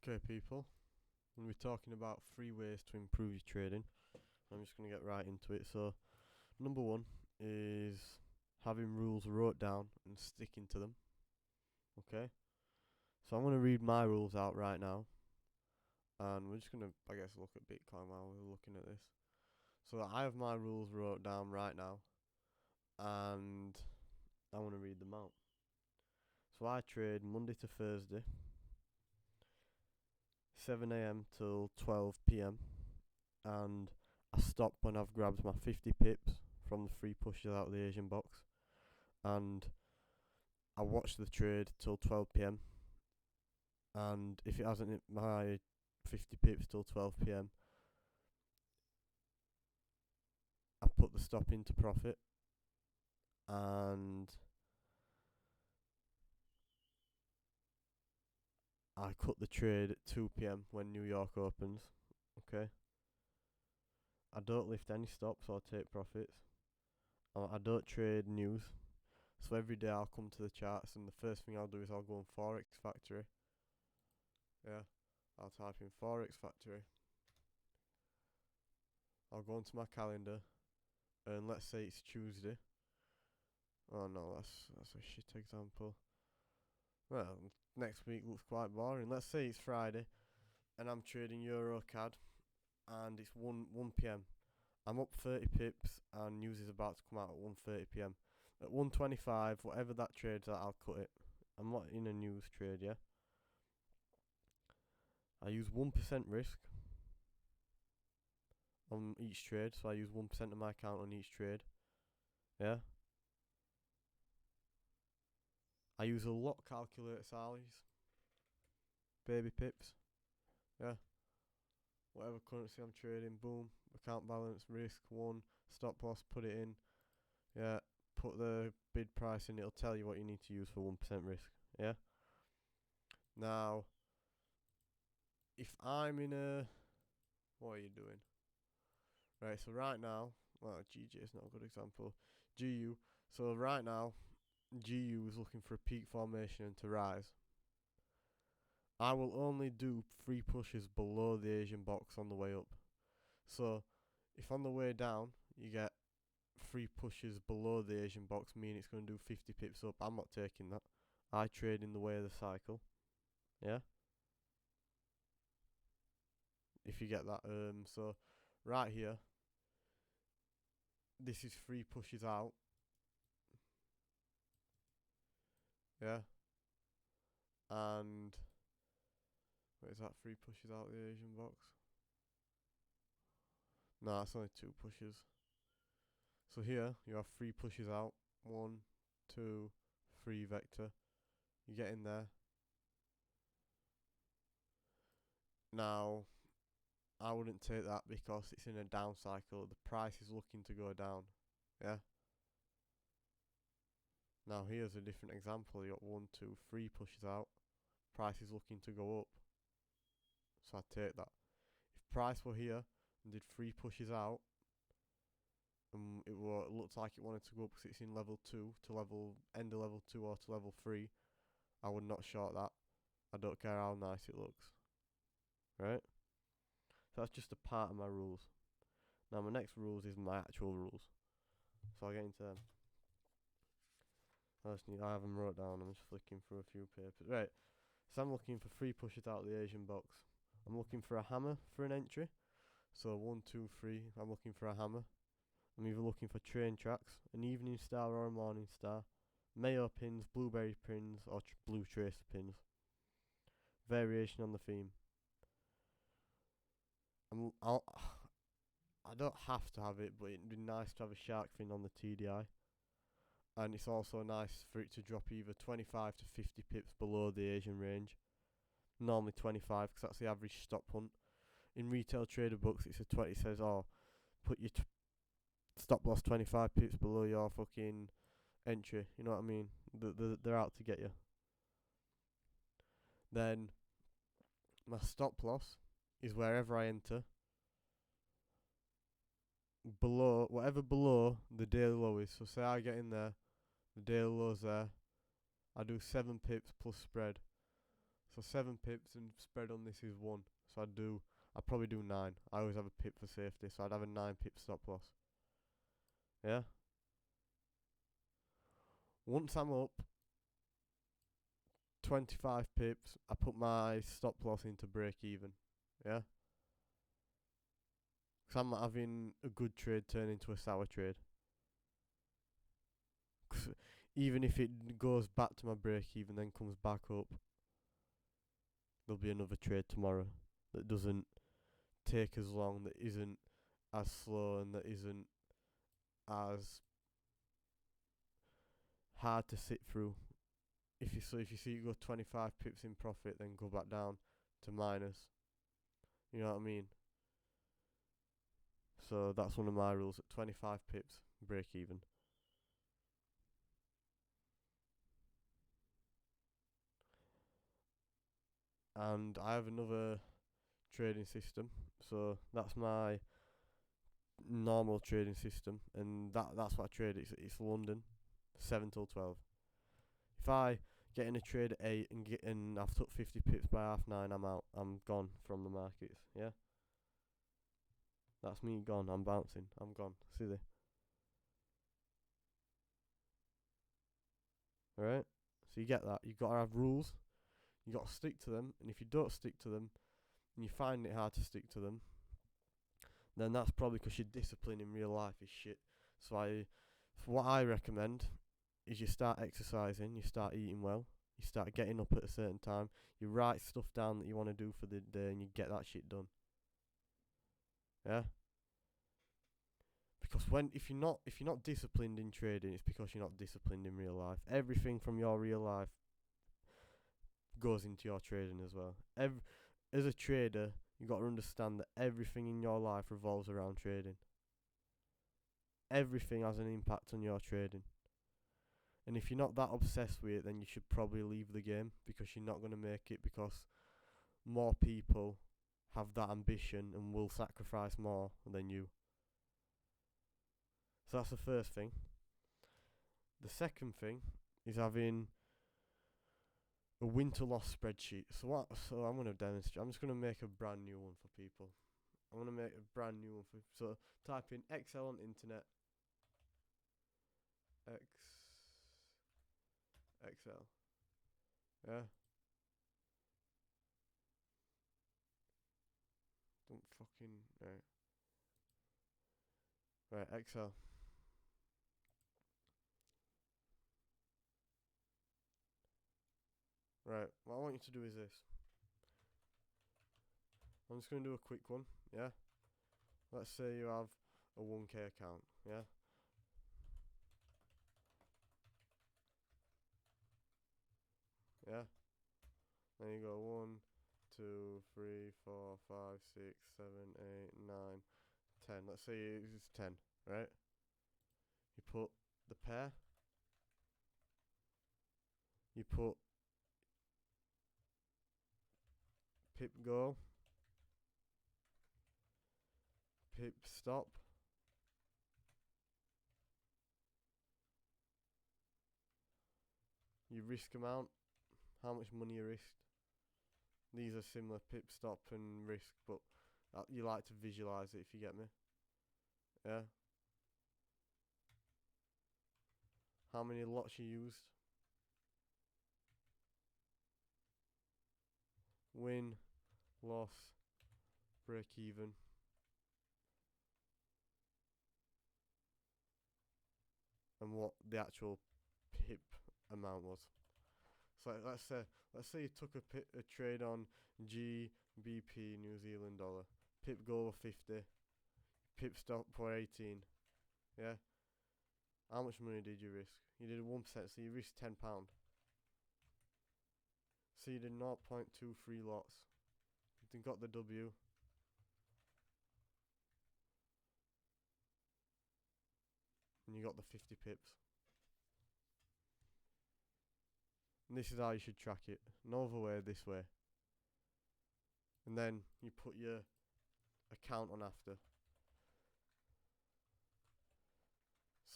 Okay, people, when we're talking about 3 ways to improve your trading, I'm just going to get right into it. So, number one is having rules wrote down and sticking to them. Okay, so I'm going to read my rules out right now, and we're just going to, look at Bitcoin while we're looking at this. So, I have my rules wrote down right now, and I want to read them out. So, I trade Monday to Thursday, 7 a.m. till 12 p.m. and I stop when I've grabbed my 50 pips from the free pushes out of the Asian box, and I watch the trade till 12 p.m. and if it hasn't hit my 50 pips till 12 p.m, I put the stop into profit, and I cut the trade at 2 p.m. when New York opens. Okay, I don't lift any stops or take profits. I don't trade news. So every day I'll come to the charts, and the first thing I'll do is I'll go on Forex Factory. Yeah, I'll type in Forex Factory. I'll go onto my calendar, and let's say it's Tuesday. Oh no, that's a shit example. Well, next week looks quite boring. Let's say it's Friday, and I'm trading Euro CAD, and it's 1 p.m. I'm up 30 pips, and news is about to come out at 1:30 p.m. At 1:25, whatever that trade's at, I'll cut it. I'm not in a news trade, yeah. I use 1% risk on each trade, so I use 1% of my account on each trade. Yeah. I use a lot calculator salaries. Baby pips. Yeah. Whatever currency I'm trading, boom. Account balance, risk, 1. Stop loss, put it in. Yeah. Put the bid price in, it'll tell you what you need to use for 1% risk. Yeah. Now, if I'm in a... What are you doing? Right, so right now... Well, GJ is not a good example. GU. So right now, GU is looking for a peak formation and to rise. I will only do 3 pushes below the Asian box on the way up. So, if on the way down you get 3 pushes below the Asian box, meaning it's going to do 50 pips up, I'm not taking that. I trade in the way of the cycle. Yeah? If you get that. So, right here, this is 3 pushes out. Yeah? And... What is that? 3 pushes out the Asian box? No, that's only 2 pushes. So here, you have 3 pushes out. 1, 2, 3 vector. You get in there. Now, I wouldn't take that because it's in a down cycle. The price is looking to go down. Yeah? Now, here's a different example. You got 1, 2, 3 pushes out. Price is looking to go up. So I take that. If price were here and did 3 pushes out, and it looked like it wanted to go up because it's in level 2 to end of level 2 or to level 3, I would not short that. I don't care how nice it looks. Right? So that's just a part of my rules. Now my next rules is my actual rules. So I'll get into them. I have them wrote down. I'm just flicking through a few papers. Right. So I'm looking for 3 pushes out of the Asian box. I'm looking for a hammer for an entry. So 1, 2, 3. I'm looking for a hammer. I'm either looking for train tracks, an evening star or a morning star, Mayo pins, blueberry pins, or blue tracer pins. Variation on the theme. I don't have to have it, but it'd be nice to have a shark fin on the TDI. And it's also nice for it to drop either 25 to 50 pips below the Asian range. Normally 25, because that's the average stop punt. In retail trader books, it's a 20. It says, "Oh, put your stop loss 25 pips below your fucking entry." You know what I mean? They're out to get you. Then my stop loss is wherever I enter. Whatever below the daily low is. So say I get in there, the daily low's there. I do 7 pips plus spread. So 7 pips and spread on this is 1. So I'd probably do 9. I always have a pip for safety, so I'd have a 9 pip stop loss. Yeah? Once I'm up 25 pips, I put my stop loss into break even. Yeah? Because I'm not having a good trade turn into a sour trade. 'Cause even if it goes back to my break even, then comes back up, there'll be another trade tomorrow that doesn't take as long, that isn't as slow, and that isn't as hard to sit through. If you see it go 25 pips in profit, then go back down to minus. You know what I mean? So that's one of my rules. At 25 pips, break even. And I have another trading system. So that's my normal trading system, and that's what I trade. It's London, 7 till 12. If I get in a trade at 8 and I've took 50 pips by 9:30, I'm out. I'm gone from the markets. Yeah, that's me gone. I'm bouncing. I'm gone. See there. All right. So you get that. You got to have rules. You got to stick to them. And if you don't stick to them, and you find it hard to stick to them, then that's probably because your discipline in real life is shit. So what I recommend is you start exercising, you start eating well, you start getting up at a certain time, you write stuff down that you want to do for the day, and you get that shit done. Yeah. Because if you're not disciplined in trading, it's because you're not disciplined in real life. Everything from your real life goes into your trading as well. As a trader, you got to understand that everything in your life revolves around trading. Everything has an impact on your trading. And if you're not that obsessed with it, then you should probably leave the game, because you're not going to make it, because more people have that ambition and will sacrifice more than you. So that's the first thing. The second thing is having a win to loss spreadsheet. So I'm going to demonstrate. I'm just going to make a brand new one for people. I'm going to make a brand new one so type in Excel on internet. Excel. Yeah. Don't fucking right. Excel. Right. What I want you to do is this. I'm just going to do a quick one. Yeah. Let's say you have a 1k account. Yeah. Yeah. Then you go 1, 2, 3, 4, 5, 6, 7, 8, 9, 10. Let's say it's 10, right? You put the pair. You put pip go, pip stop, your risk amount, how much money you risked. These are similar, pip stop and risk, but you like to visualize it, if you get me. Yeah. How many lots you used. Win, loss, break even. And what the actual pip amount was. So let's say you took a trade on GBP New Zealand dollar. Pip go 50. Pip stop for 18. Yeah. How much money did you risk? You did 1%, so you risked £10. So you did 0.23 lots. You got the W. And you got the 50 pips. And this is how you should track it. No other way, this way. And then you put your account on after.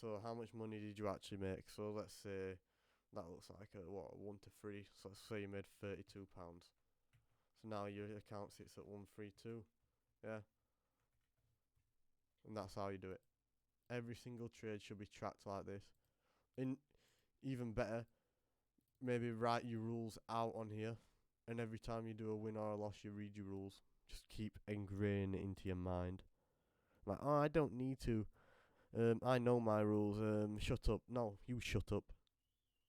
So how much money did you actually make? So let's say That looks like a 1 to 3. So let's say you made £32. So now your account sits at 132. Yeah, and that's how you do it. Every single trade should be tracked like this. In even better, maybe write your rules out on here, and every time you do a win or a loss, you read your rules. Just keep ingraining it into your mind. Like, oh, I don't need to. I know my rules. Shut up. No, you shut up.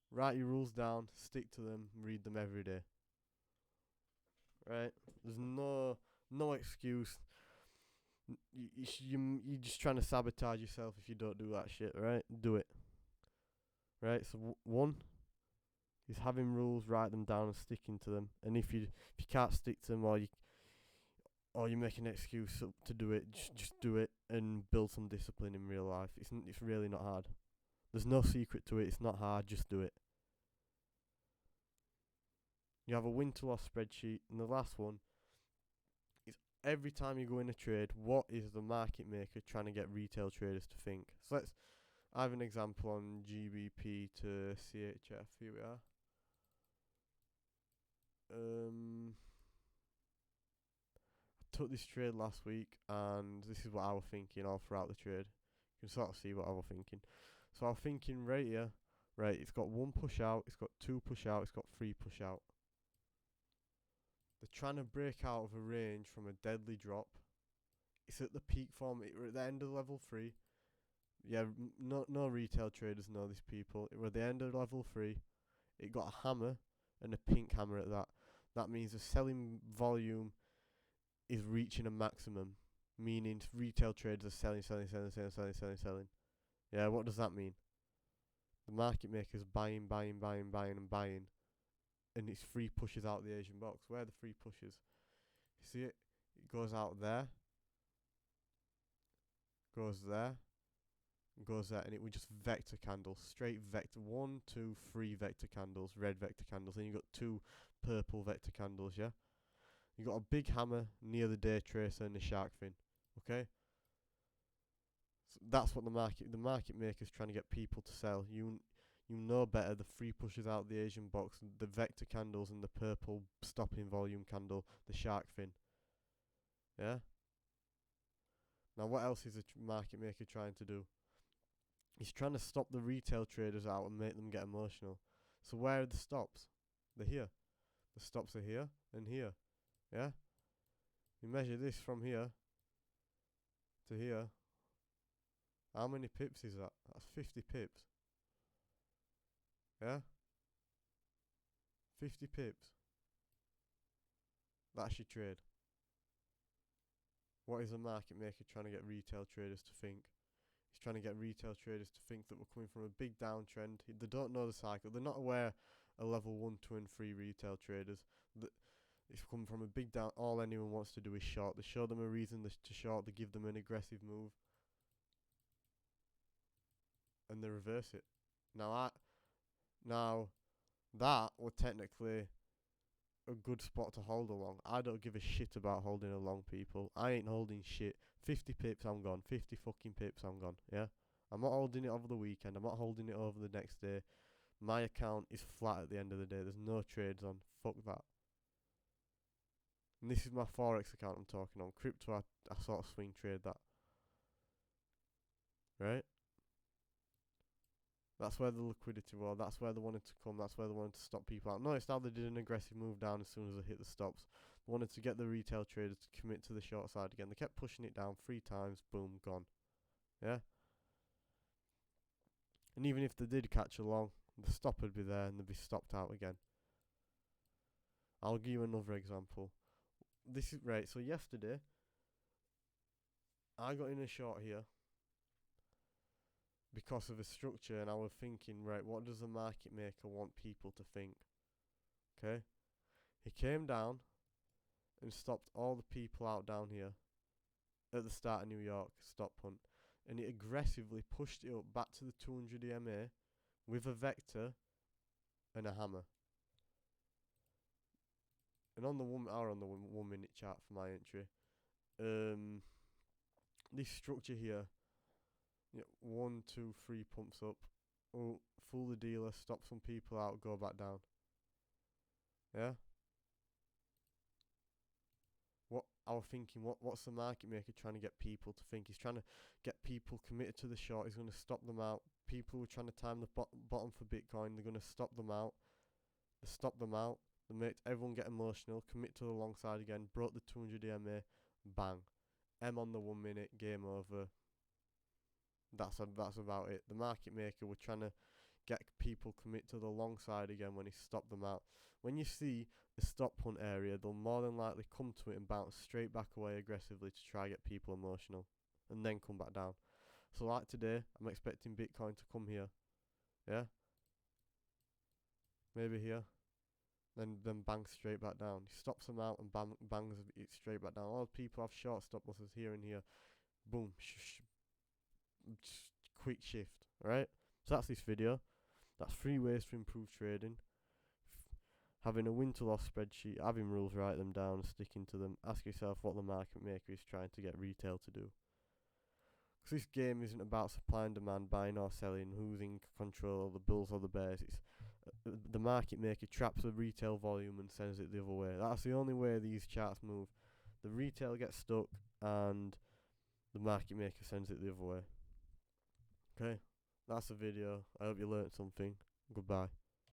Write your rules down, stick to them, read them every day. Right? There's no excuse. You're just trying to sabotage yourself if you don't do that shit, right? Do it. Right? So one is having rules, write them down and sticking to them. And if you can't stick to them, or you make an excuse to do it, just do it and build some discipline in real life. It's really not hard. There's no secret to it. It's not hard. Just do it. You have a win to loss spreadsheet, and the last one is every time you go in a trade, what is the market maker trying to get retail traders to think? So I have an example on GBP to CHF. Here we are. I took this trade last week, and this is what I was thinking all throughout the trade. You can sort of see what I was thinking. So I was thinking right here, right, it's got 1 push out, it's got 2 push out, it's got 3 push out. They're trying to break out of a range from a deadly drop. It's at the peak form. We're at the end of level 3. Yeah, no retail traders know this, people. We're at the end of level 3. It got a hammer and a pink hammer at that. That means the selling volume is reaching a maximum, meaning retail traders are selling. Yeah, what does that mean? The market maker's buying, and it's 3 pushes out the Asian box. Where are the 3 pushes? You see it? It goes out there, goes there, goes there, and it would just vector candles, straight vector. 1, 2, 3 vector candles, red vector candles. Then you got 2 purple vector candles. Yeah, you got a big hammer near the day tracer and the shark fin. Okay, so that's what the market maker's trying to get people to sell. You know better. The 3 pushes out the Asian box, the vector candles, and the purple stopping volume candle, the shark fin. Yeah. Now, what else is the market maker trying to do? He's trying to stop the retail traders out and make them get emotional. So where are the stops? They're here. The stops are here and here. Yeah? You measure this from here to here. How many pips is that? That's 50 pips. Yeah? 50 pips. That's your trade. What is the market maker trying to get retail traders to think? He's trying to get retail traders to think that we're coming from a big downtrend. They don't know the cycle. They're not aware of level 1, 2 and 3 retail traders. It's come from a big down. All anyone wants to do is short. They show them a reason to short. They give them an aggressive move, and they reverse it. Now that was technically a good spot to hold along. I don't give a shit about holding along, people. I ain't holding shit. 50 pips, I'm gone. 50 fucking pips, I'm gone. Yeah, I'm not holding it over the weekend. I'm not holding it over the next day. My account is flat at the end of the day. There's no trades on. Fuck that. And this is my Forex account I'm talking on. Crypto, I sort of swing trade that. Right? That's where the liquidity was. That's where they wanted to come. That's where they wanted to stop people out. Notice how they did an aggressive move down as soon as they hit the stops. They wanted to get the retail traders to commit to the short side again. They kept pushing it down 3 times. Boom, gone. Yeah? And even if they did catch along, the stop would be there and they'd be stopped out again. I'll give you another example. This is right. So yesterday, I got in a short here because of a structure, and I was thinking, right, what does the market maker want people to think? Okay, he came down and stopped all the people out down here at the start of New York stop punt, and he aggressively pushed it up back to the 200 EMA with a vector and a hammer. And on the 1 minute chart for my entry, this structure here, 1, 2, 3 pumps up, will fool the dealer, stop some people out, go back down. Yeah. What I was thinking, what's the market maker trying to get people to think? He's trying to get people committed to the short. He's going to stop them out. People who are trying to time the bottom for Bitcoin, they're going to stop them out. They stop them out. They make everyone get emotional, commit to the long side again, broke the 200 EMA, bang. M on the 1 minute, game over. That's about it. The market maker were trying to get people commit to the long side again when he stopped them out. When you see the stop punt area, they'll more than likely come to it and bounce straight back away aggressively to try get people emotional and then come back down. So like today, I'm expecting Bitcoin to come here. Yeah? Maybe here. Then bang straight back down. He stops them out and bangs it straight back down. All the people have short stop losses here and here. Boom. Quick shift. Alright? So that's this video. That's 3 ways to improve trading. Having a win to loss spreadsheet, having rules, write them down, sticking to them. Ask yourself what the market maker is trying to get retail to do. Because this game isn't about supply and demand, buying or selling, who's in control, the bulls or the bears. It's the market maker traps the retail volume and sends it the other way. That's the only way these charts move. The retail gets stuck and the market maker sends it the other way. Okay, that's the video. I hope you learned something. Goodbye.